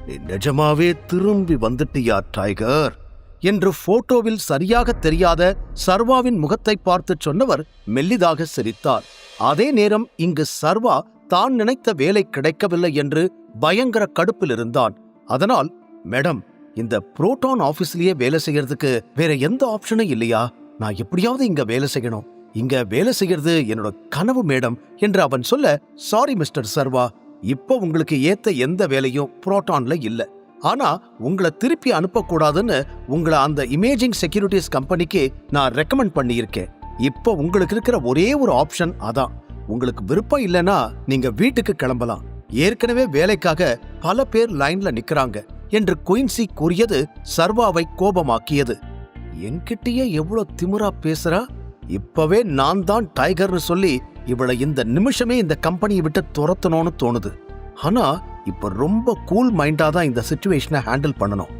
நீ நிஜமாவே திரும்பி வந்துட்டியா டைகர் என்று போட்டோவில் சரியாக தெரியாத சர்வாவின் முகத்தை பார்த்து சொன்னவர் மெல்லிதாக சிரித்தார். அதே நேரம் இங்கு சர்வா தான் நினைத்த வேலை கிடைக்கவில்லை என்று பயங்கர கடுப்பில் இருந்தான். அதனால், மேடம், இந்த புரோட்டான் ஆபீஸ்லயே வேலை செய்யறதுக்கு வேற எந்த ஆப்ஷனும் இல்லையா? நான் எப்படியாவது இங்க வேலை செய்யணும். இங்க வேலை செய்யறது என்னோட கனவு மேடம் என்று அவன் சொல்ல, சாரி மிஸ்டர் சர்வா, இப்போ உங்களுக்கு ஏத்த எந்த வேலையும் புரோட்டான்ல இல்ல. ஆனா உங்களை திருப்பி அனுப்பக்கூடாதுன்னு உங்களை அந்த இமேஜிங் செக்யூரிட்டிஸ் கம்பெனிக்கு நான் ரெக்கமெண்ட் பண்ணியிருக்கேன். இப்போ உங்களுக்கு இருக்கிற ஒரே ஒரு ஆப்ஷன் அதான். உங்களுக்கு விருப்பம் இல்லைன்னா நீங்க வீட்டுக்கு கிளம்பலாம். ஏற்கனவே வேலைக்காக பல பேர் லைன்ல நிக்கிறாங்க என்று குயின்சி கூறியது சர்வாவை கோபமாக்கியது. என்கிட்டயே எவ்வளவு திமிரா பேசுறா! இப்பவே நான் தான் டைகர்னு சொல்லி இவளை இந்த நிமிஷமே இந்த கம்பெனியை விட்டு துரத்தணும்னு தோணுது. ஆனா இப்ப ரொம்ப கூல் மைண்டா தான் இந்த சிச்சுவேஷனை ஹேண்டில் பண்ணணும்.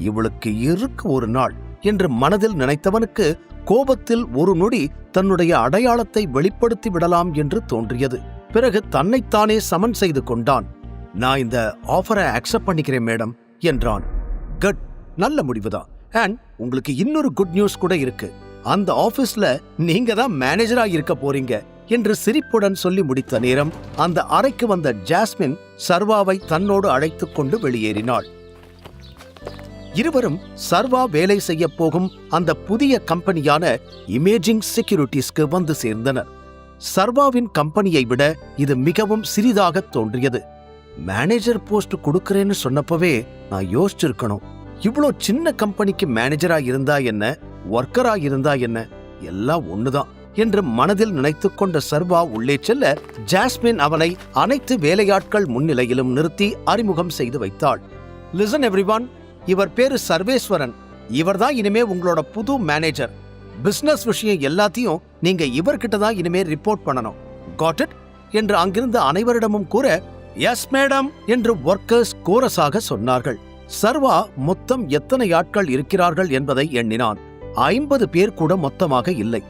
இவளுக்கு இருக்கு ஒரு நாள் என்று மனதில் நினைத்தவனுக்கு கோபத்தில் ஒரு நொடி தன்னுடைய அடையாளத்தை வெளிப்படுத்தி விடலாம் என்று தோன்றியது. பிறகு தன்னைத்தானே சமன் செய்து கொண்டான். நான் இந்த ஆஃபரை அக்செப்ட் பண்ணிக்கிறேன் மேடம் என்றான். குட், நல்ல முடிவுதான். அண்ட் உங்களுக்கு இன்னொரு குட் நியூஸ் கூட இருக்கு. அந்த ஆபீஸ்ல நீங்க தான் மேனேஜரா இருக்க போறீங்க என்று சிரிப்புடன் சொல்லி முடித்த நேரம் அந்த அறைக்கு வந்த ஜாஸ்மின் சர்வாவை தன்னோடு அழைத்துக் கொண்டு வெளியேறினாள். இருவரும் சர்வா வேலை செய்ய போகும் அந்த புதிய கம்பெனியான இமேஜிங் செக்யூரிட்டிஸ்க்கு வந்து சேர்ந்தனர். சர்வாவின் கம்பெனியை விட இது மிகவும் சிறிதாக தோன்றியது. மேனேஜர் போஸ்ட் கொடுக்கறேன்னு சொன்னப்பவே நான் யோசிச்சிருக்கணும். இவ்வளோ சின்ன கம்பெனிக்கு மேனேஜரா இருந்தா என்ன, ஒர்க்கரா இருந்தா என்ன, எல்லாம் ஒண்ணுதான் என்று மனதில் நினைத்துக் கொண்ட சர்வா உள்ளே செல்ல, ஜாஸ்மின் அவனை அனைத்து வேலையாட்கள் முன்னிலையிலும் நிறுத்தி அறிமுகம் செய்து வைத்தாள். லிசன் எவ்ரிவன், இவர் பேரு சர்வேஸ்வரன். இவர்தான் இனிமே உங்களோட புது மேனேஜர். பிசினஸ் விஷயம் எல்லாத்தையும் நீங்க இவர்கிட்ட தான் இனிமே ரிப்போர்ட் பண்ணணும். காட் இட் என்று அங்கிருந்த அனைவரிடமும் கூற, எஸ் மேடம் என்று ஒர்க்கர்ஸ் கோரஸாக சொன்னார்கள். சர்வா மொத்தம் எத்தனை ஆட்கள் இருக்கிறார்கள் என்பதை எண்ணினான். 50 பேர் கூட மொத்தமாக இல்லை.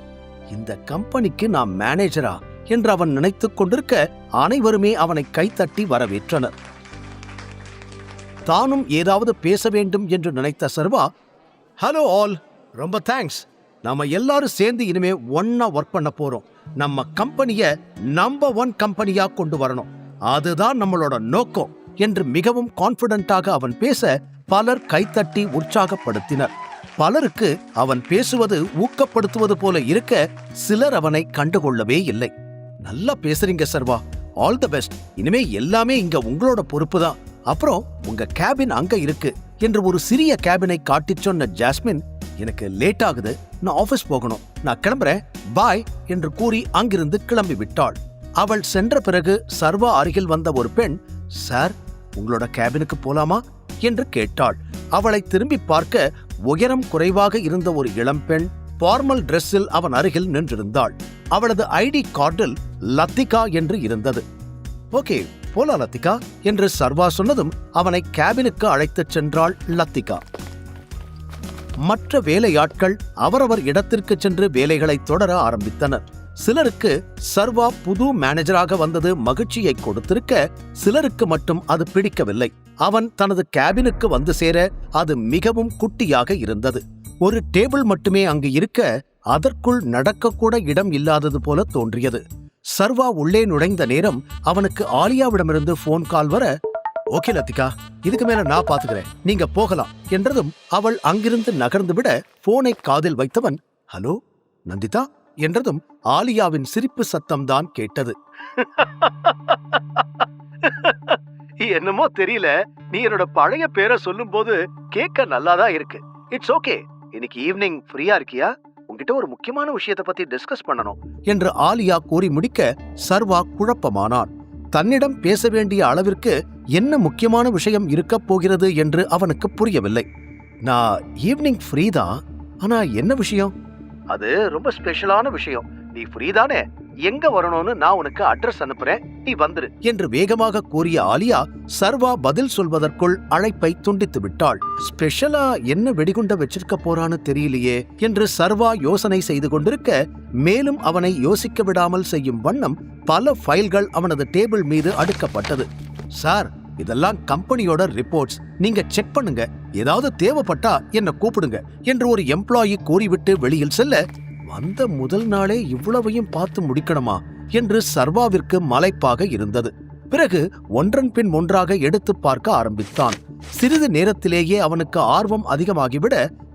இந்த கம்பெனிக்கு நான் மேனேஜரா என்று அவன் நினைத்துக் கொண்டிருக்க அனைவருமே அவனை கைத்தட்டி வரவேற்றனர். தானும் ஏதாவது பேச வேண்டும் என்று நினைத்த சர்வா, ஹலோ ஆல், ரொம்ப தேங்க்ஸ். நாம எல்லாரும் சேர்ந்து இனிமே ஒன்னா ஒர்க் பண்ண போறோம். நம்ம கம்பெனிய நம்பர் 1 கம்பெனியா கொண்டு வரணும். அதுதான் நம்மளோட நோக்கம் என்று மிகவும் கான்பிடென்ட்டாக அவன் பேச பலர் கைத்தட்டி உற்சாகப்படுத்தினர். பலருக்கு அவன் பேசுவது ஊக்கப்படுத்துவது போல இருக்க சிலர் அவனை கண்டுகொள்ளவே இல்லை. நல்லா பேசுறீங்க சர்வா, ஆல் தி பெஸ்ட். இனிமே எல்லாமே இங்க உங்களோட பொறுப்பு தான். அப்புறம் உங்க கேபின் அங்க இருக்கு என்று ஒரு சிறிய கேபினை காட்டிச் சொன்ன ஜாஸ்மின், எனக்கு லேட் ஆகுது, நான் ஆபீஸ் போகணும், நான் கிளம்புறேன், பாய் என்று கூறி அங்கிருந்து கிளம்பி விட்டாள். அவள் சென்ற பிறகு சர்வா அருகில் வந்த ஒரு பெண், சார், உங்களோட கேபினுக்கு போலாமா என்று கேட்டாள். அவளை திரும்பி பார்க்க உயரம் குறைவாக இருந்த ஒரு இளம்பெண் ஃபார்மல் டிரெஸ்ஸில் அவன் அருகில் நின்றிருந்தாள். அவளது ஐடி கார்டில் லத்திகா என்று இருந்தது. ஓகே, போலா லத்திகா என்று சர்வா சொன்னதும் அவனை கேபினுக்கு அழைத்துச் சென்றாள் லத்திகா. மற்ற வேலையாட்கள் அவரவர் இடத்திற்கு சென்று வேலைகளை தொடர ஆரம்பித்தனர். சிலருக்கு சர்வா புது மேனேஜராக வந்தது மகிழ்ச்சியை கொடுத்திருக்க, சிலருக்கு மட்டும் அது பிடிக்கவில்லை. அவன் தனது கேபினுக்கு வந்து சேர அது மிகவும் குட்டியாக இருந்தது. ஒரு டேபிள் மட்டுமே அங்கு இருக்க அதற்குள் நடக்கக்கூட இடம் இல்லாதது போல தோன்றியது. சர்வா உள்ளே நுழைந்த நேரம் அவனுக்கு ஆலியாவிடமிருந்து போன் கால் வர, ஓகே லத்திகா, இதுக்கு மேல நான் பாத்துக்கிறேன், நீங்க போகலாம் என்றதும் அவள் அங்கிருந்து நகர்ந்து விட போனை காதில் வைத்தவன், ஹலோ நந்திதா என்றதும் ஆலியாவின் சிரிப்பு சத்தம் தான் கேட்டது. என்னமோ தெரியல, நீ என்னோட பழைய பேரை சொல்லும் போது கேட்க நல்லாதான் இருக்கு. It's okay. இன்னைக்கு ஈவினிங் ஃப்ரீயா இருக்கியா? உன்கிட்ட ஒரு முக்கியமான விஷயத்தை பத்தி டிஸ்கஸ் பண்ணணும் என்று ஆலியா கூறி முடிக்க சர்வா குழப்பமானான். தன்னிடம் பேச வேண்டிய அளவிற்கு என்ன முக்கியமான விஷயம் இருக்க போகிறது என்று அவனுக்கு புரியவில்லை. நான் ஈவினிங் ஃப்ரீ தான், ஆனா என்ன விஷயம்? அது ரொம்ப ஸ்பெஷலான விஷயம். நீ ஃப்ரீ தானே? எங்க வரணும்னு நான் உனக்கு அட்ரஸ் அனுப்புறேன், நீ வந்துரு என்று வேகமாக கூறிய ஆலியா சர்வா பதில் சொல்வதற்குள் அழைப்பை துண்டித்து விட்டாள். ஸ்பெஷலா என்ன வெடிகுண்ட வச்சிருக்க போறான்னு தெரியலையே என்று சர்வா யோசனை செய்து கொண்டிருக்க, மேலும் அவனை யோசிக்க விடாமல் செய்யும் வண்ணம் பல ஃபைல்கள் அவனது டேபிள் மீது அடுக்கப்பட்டது. சார், இதெல்லாம் கம்பெனியோட ரிப்போர்ட்ஸ், நீங்க செக் பண்ணுங்க, ஏதாவது தேவைப்பட்டா என்ன கூப்பிடுங்க என்று ஒரு எம்ப்ளாயி கூறிவிட்டு வெளியில் செல்ல, வந்த முதல் நாளே இவ்வளவையும் பார்த்து முடிக்கணுமா என்று சர்வாவிற்கு மலைப்பாக இருந்தது. பிறகு ஒன்றன் பின் ஒன்றாக எடுத்து பார்க்க ஆரம்பித்தான். சிறிது நேரத்திலேயே அவனுக்கு ஆர்வம் அதிகமாகிவிட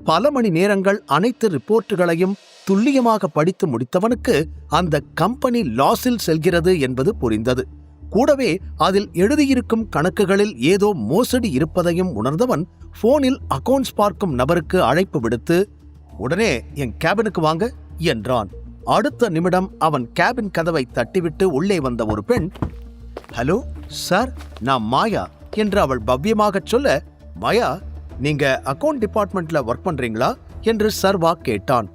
பல மணி நேரங்கள் அனைத்து ரிப்போர்ட்டுகளையும் துல்லியமாக படித்து முடித்தவனுக்கு அந்த கம்பெனி லாஸில் செல்கிறது என்பது புரிந்தது. கூடவே அதில் எழுதியிருக்கும் கணக்குகளில் ஏதோ மோசடி இருப்பதையும் உணர்ந்தவன் போனில் அக்கவுண்ட்ஸ் பார்க்கும் நபருக்கு அழைப்பு விடுத்து, உடனே என் கேபினுக்கு வாங்க என்றான். அடுத்த நிமிடம் அவன் கேபின் கதவை தட்டிவிட்டு உள்ளே வந்த ஒரு பெண், ஹலோ சார், நான் மாயா என்று அவள் பவ்யமாக சொல்ல, மாயா, நீங்க அக்கவுண்ட் டிபார்ட்மெண்ட்ல ஒர்க் பண்றீங்களா என்று சர்வா கேட்டான்.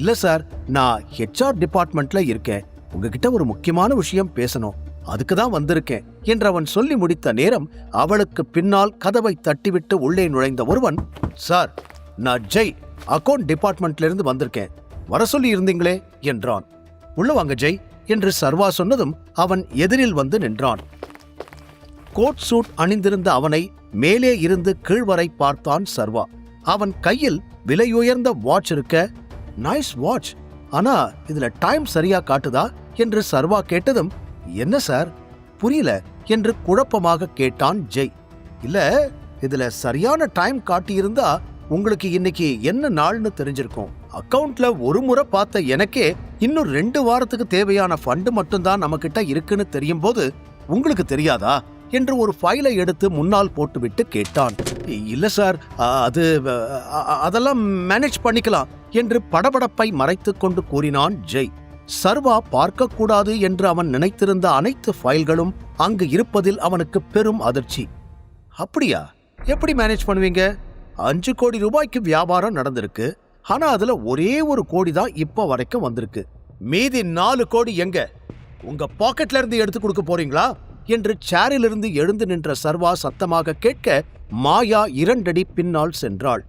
இல்ல சார், நான் ஹெச்ஆர் டிபார்ட்மெண்ட்ல இருக்கேன், உங்ககிட்ட ஒரு முக்கியமான விஷயம் பேசணும், அதுக்கு தான் வந்திருக்கேன் என்று அவன் சொல்லி முடித்த நேரம் அவளுக்கு பின்னால் கதவை தட்டிவிட்டு உள்ளே நுழைந்த ஒருவன், சார், நான் ஜெய், அக்கவுண்ட் டிபார்ட்மெண்ட்ல இருந்து வந்திருக்கேன், வர சொல்லி இருந்தீங்களே என்றான். உள்ள வாங்க ஜெய் என்று சர்வா சொன்னதும் அவன் எதிரில் வந்து நின்றான். கோட் சூட் அணிந்திருந்த அவனை மேலே இருந்து கீழ்வரை பார்த்தான் சர்வா. அவன் கையில் விலையுயர்ந்த வாட்ச் இருக்க, நைஸ் வாட்ச், ஆனா இதுல டைம் சரியா காட்டுதா என்று சர்வா கேட்டதும், என்ன சார் புரியல என்று குழப்பமாக கேட்டான் ஜெய். இல்ல, இதுல சரியான டைம் காட்டியிருந்தா உங்களுக்கு இன்னைக்கு என்ன நாள்னு தெரிஞ்சிருக்கும். அக்கவுண்ட்ல ஒரு முறை பார்த்த எனக்கே இன்னும் 2 வாரத்துக்கு தேவையான ஃபண்டு மட்டும்தான் நம்ம கிட்ட இருக்குன்னு தெரியும் போது உங்களுக்கு தெரியாதா என்று ஒரு ஃபைலை எடுத்து முன்னால் போட்டுவிட்டு கேட்டான். இல்ல சார், அதெல்லாம் மேனேஜ் பண்ணிக்கலாம் என்று படபடப்பை மறைத்துக் கொண்டு கூறினான் ஜெய். சர்வா பார்க்கக்கூடாது என்று அவன் நினைத்திருந்த அனைத்து ஃபைல்களும் அங்கு இருப்பதில் அவனுக்கு பெரும் அதிர்ச்சி. அப்படியா, எப்படி மேனேஜ் பண்ணுவீங்க? 5 கோடி ரூபாய்க்கு வியாபாரம் நடந்திருக்கு, ஆனா அதுல ஒரே 1 கோடி தான் இப்ப வரைக்கும் வந்திருக்கு. மீதி 4 கோடி எங்க? உங்க பாக்கெட்ல இருந்து எடுத்து கொடுக்க போறீங்களா என்று சேரிலிருந்து எழுந்து நின்ற சர்வா சத்தமாக கேட்க, மாயா 2 அடி பின்னால் சென்றாள்.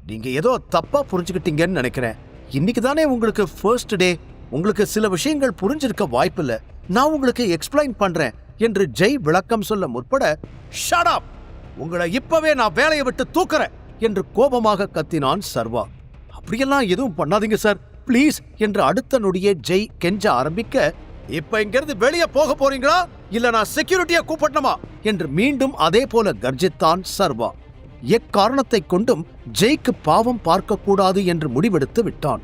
நீங்க ஏதோ தப்பா புரிஞ்சுக்கிட்டீங்கன்னு நினைக்கிறேன். இன்னைக்கு தானே உங்களுக்கு ஃபர்ஸ்ட் டே, உங்களுக்கு சில விஷயங்கள் புரிஞ்சிருக்க வாய்ப்பில்லை, நான் உங்களுக்கு எக்ஸ்பிளைன் பண்றேன் என்று ஜெய் விளக்கம் சொல்ல முற்பட, ஷட் அப், உங்களை இப்பவே நான் வேலையை விட்டு தூக்குறேன் என்று கோபமாக கத்தினான் சர்வா. அப்படியெல்லாம் எதுவும் பண்ணாதீங்க சார், பிளீஸ் என்று அடுத்த நொடியே ஜெய் கெஞ்ச ஆரம்பிக்க, இப்ப இங்கிருந்து வெளியே போக போறீங்களா இல்ல நான் செக்யூரிட்டியை கூப்பிடணுமா என்று மீண்டும் அதே போல கர்ஜித்தான் சர்வா. எக்காரணத்தை கொண்டும் ஜெய்க்கு பாவம் பார்க்க கூடாது என்று முடிவெடுத்து விட்டான்.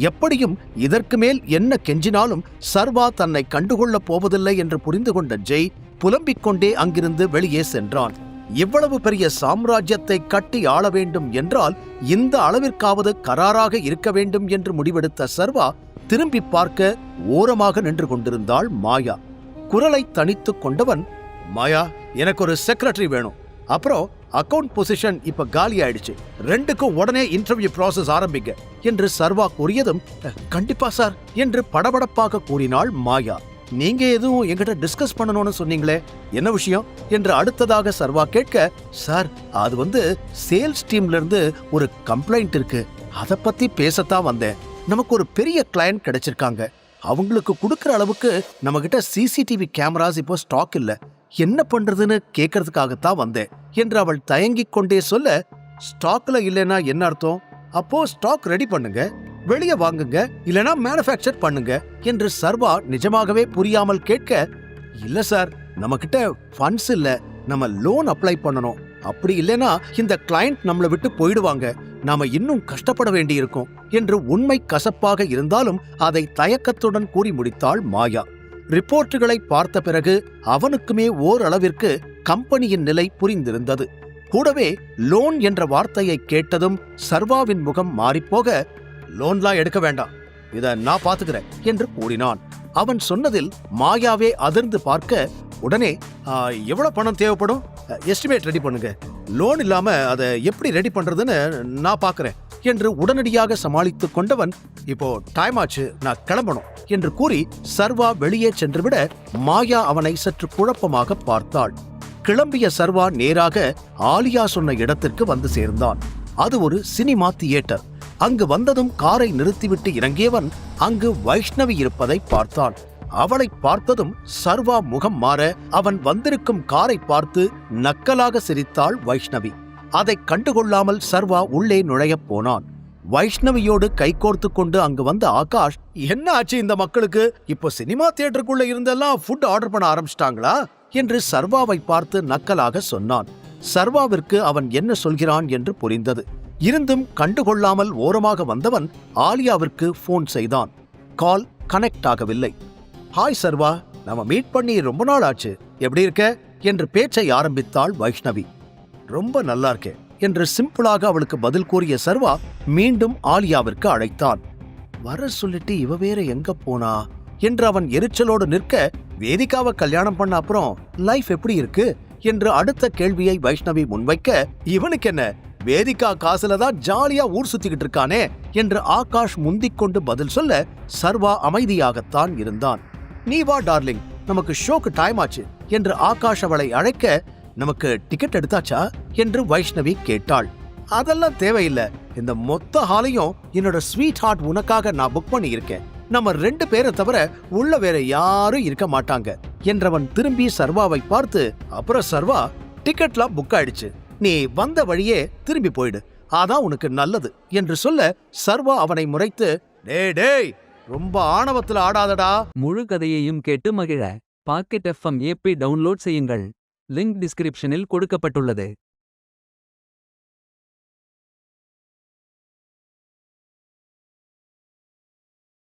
எப்படியும் இதற்கு மேல் என்ன கெஞ்சினாலும் சர்வா தன்னை கண்டுகொள்ளப் போவதில்லை என்று புரிந்து கொண்ட ஜெய் புலம்பிக் கொண்டே அங்கிருந்து வெளியே சென்றான். இவ்வளவு பெரிய சாம்ராஜ்யத்தை கட்டி ஆள வேண்டும் என்றால் இந்த அளவிற்காவது கராராக இருக்க வேண்டும் என்று முடிவெடுத்த சர்வா திரும்பி பார்க்க ஓரமாக நின்று கொண்டிருந்தாள் மாயா. குரலை தனித்துக் கொண்டவன், மாயா, எனக்கு ஒரு செக்ரட்டரி வேணும், அப்புறம் அக்கவுண்ட் பொசிஷன் இப்ப காலி ஆயிடுச்சு, 2க்கும் உடனே இன்டர்வியூ ப்ராசஸ் ஆரம்பிங்க என்று சர்வா கூறியதும், கண்டிப்பா சார் என்று படபடப்பாக கூறினாள் மாயா. நீங்க எதுவும் என்கிட்ட டிஸ்கஸ் பண்ணணும்னு சொன்னீங்களே, என்ன விஷயம் என்று அடுத்ததாக சர்வா கேட்க, சார், அது சேல்ஸ் டீம்ல இருந்து ஒரு கம்ப்ளைண்ட் இருக்கு, அத பத்தி பேசத்தான் வந்தேன். நமக்கு ஒரு பெரிய கிளையண்ட் கிடைச்சிருக்காங்க, அவங்களுக்கு கொடுக்கற அளவுக்கு நம்ம கிட்ட சிசிடிவி கேமராஸ் இப்போ ஸ்டாக் இல்ல, என்ன பண்றதுன்னு கேட்கறதுக்காகத்தான் வந்தேன் என்று அவள் தயங்கிக் கொண்டே சொல்ல, ஸ்டாக்ல இல்லைன்னா என்ன அர்த்தம்? அப்போ ஸ்டாக் ரெடி பண்ணுங்க, வெளியே வாங்குங்க, இல்லனா மேனுஃபேக்சர் பண்ணுங்க என்று சர்வா நிஜமாகவே புரியாமல் கேட்க, இல்ல சார், நம்ம கிட்ட ஃபண்ட்ஸ் இல்ல, நம்ம லோன் அப்ளை பண்ணணும், அப்படி இல்லனா இந்த கிளையண்ட் நம்மளை விட்டு போயிடுவாங்க, நாம இன்னும் கஷ்டப்பட வேண்டி இருக்கும் என்று உண்மை கசப்பாக இருந்தாலும் அதை தயக்கத்துடன் கூறி முடித்தாள் மாயா. ரிப்போர்ட்டுகளை பார்த்த பிறகு அவனுக்குமே ஓரளவிற்கு கம்பெனியின் நிலை புரிந்திருந்தது. கூடவே லோன் என்ற வார்த்தையை கேட்டதும் சர்வாவின் முகம் மாறிப்போக, லோன்லாம் எடுக்க வேண்டாம், இத நான் பாத்துக்கிறேன் என்று கூறினான். அவன் சொன்னதில் மாயாவே அதிர்ந்து பார்க்க, உடனே எவ்வளவு பணம் தேவைப்படும், எஸ்டிமேட் ரெடி பண்ணுங்க, லோன் இல்லாம அதை எப்படி ரெடி பண்றதுன்னு நான் பாக்குறேன் என்று உடனடியாக சமாளித்துக் கொண்டவன், இப்போ டைம் ஆச்சு, நான் கிளம்பணும் என்று கூறி சர்வா வெளியே சென்றுவிட மாயா அவனை சற்று குழப்பமாக பார்த்தாள். கிளம்பிய சர்வா நேராக ஆலியா சொன்ன இடத்திற்கு வந்து சேர்ந்தான். அது ஒரு சினிமா தியேட்டர். அங்கு வந்ததும் காரை நிறுத்திவிட்டு இறங்கியவன் அங்கு வைஷ்ணவி இருப்பதை பார்த்தான். அவளை பார்த்ததும் சர்வா முகம் மாற அவன் வந்திருக்கும் காரை பார்த்து நக்கலாக சிரித்தாள் வைஷ்ணவி. அதைக் கண்டுகொள்ளாமல் சர்வா உள்ளே நுழையப் போனான். வைஷ்ணவியோடு கைகோர்த்து கொண்டு அங்கு வந்த ஆகாஷ், என்ன ஆச்சு இந்த மக்களுக்கு? இப்போ சினிமா தியேட்டருக்குள்ள இருந்தெல்லாம் ஃபுட் ஆர்டர் பண்ண ஆரம்பிச்சிட்டாங்களா என்று சர்வாவை பார்த்து நக்கலாக சொன்னான். சர்வாவிற்கு அவன் என்ன சொல்கிறான் என்று புரிந்தது. இருந்தும் கண்டுகொள்ளாமல் ஓரமாக வந்தவன் ஆலியாவிற்கு போன் செய்தான். கால் கனெக்ட் ஆகவில்லை. ஹாய் சர்வா, நம்ம மீட் பண்ணி ரொம்ப நாள் ஆச்சு, எப்படி இருக்க என்று பேச்சை ஆரம்பித்தாள் வைஷ்ணவி. ரொம்ப நல்லா இருக்கேன் என்று சிம்பிளாக அவளுக்கு பதில் கூறிய சர்வா மீண்டும் ஆலியாவிற்கு அழைத்தான். வர சொல்லிட்டு இவ வேற எங்க போனா என்று அவன் எரிச்சலோடு நிற்க, வேதிகாவை கல்யாணம் பண்ண அப்புறம் லைஃப் எப்படி இருக்கு என்று அடுத்த கேள்வியை வைஷ்ணவி முன்வைக்க, இவனுக்கு என்ன, வேதிகா காசுல தான் ஜாலியா ஊர் சுத்திக்கிட்டு இருக்கானே என்று ஆகாஷ் முந்திக் கொண்டு பதில் சொல்ல, சர்வா அமைதியாகத்தான் இருந்தான். நீ வா டார்லிங், நமக்கு ஷோக்கு டைம் ஆச்சு என்று ஆகாஷ் அவளை அழைக்க, நமக்கு டிக்கெட் எடுத்தாச்சா என்று வைஷ்ணவி கேட்டாள். அதெல்லாம் தேவையில்லை, இந்த மொத்த ஹாலையும் என்னோட ஸ்வீட் ஹார்ட் உனக்காக நான் புக் பண்ணி இருக்கேன். நம்ம 2 பேரை தவிர உள்ள வேற யாரும் இருக்க மாட்டாங்க என்றவன் திரும்பி சர்வாவை பார்த்து, அப்புறம் சர்வா, டிக்கெட்லாம் புக் ஆயிடுச்சு, நீ வந்த வழியே திரும்பி போயிடு, அதான் உனக்கு நல்லது என்று சொல்ல, சர்வா அவனை முறைத்து, டேய் டேய், ரொம்ப ஆணவத்துல ஆடாதடா. முழு கதையையும் கேட்டு மகிழ பாக்கெட் FM ஏபி டவுன்லோட் செய்யுங்கள். லிங்க் டிஸ்கிரிப்ஷனில் கொடுக்கப்பட்டுள்ளது.